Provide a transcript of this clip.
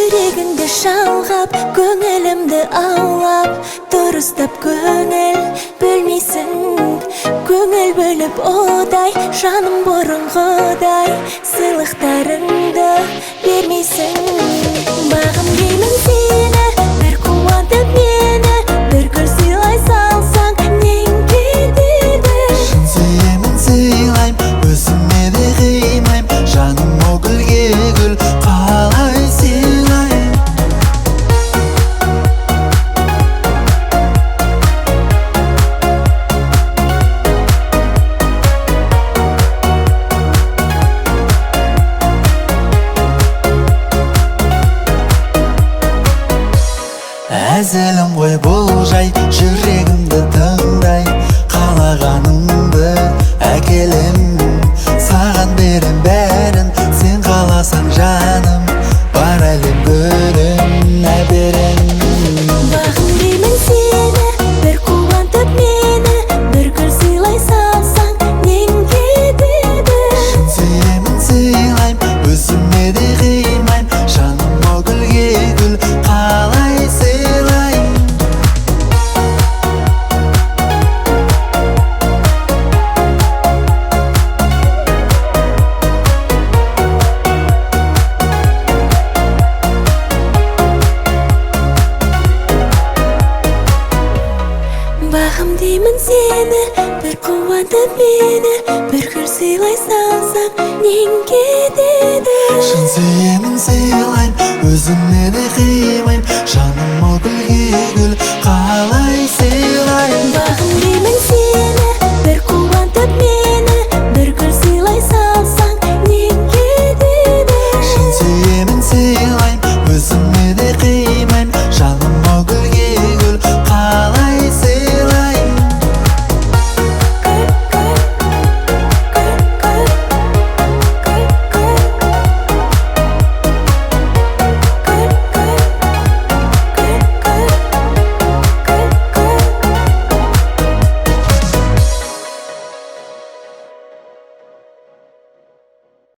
Жүрегіңді шалғап, көңілімді аулап, дұрыстап көңіл бөлмейсің. Көңіл бөліп одай, жаным бұрынғыдай, сыйлықтарыңды бермейсің. Бағым деймін сені, бір қуантып мені, бір гүл сыйлай салсаң, нең кетеді. Шын сүйемін, сыйлайм, өзіме де қимайм, жаным о гүлге гүл қалай сыйлайм. Әзілім ғой бұл жай, жүрегімді тыңдай, қалағаныңды әкелем. Саған берем бәрін, сен қаласаң жаным, бар әлем гүлін әберем. Бағым деймін сені, бір қуантып мені, бір гүл сыйлай салсаң, нең кетеді. Шын сүйемін, сыйлайм, өзіме де қимайм, жаным о гүлге гүл қалай сыйлайм. Бағым деймін сені, бір қуантып мені, бір гүл сыйлай салсаң, нең кетеді. Шын сүйемін, сыйлайм, өзіме де қимайм, жаным о гүл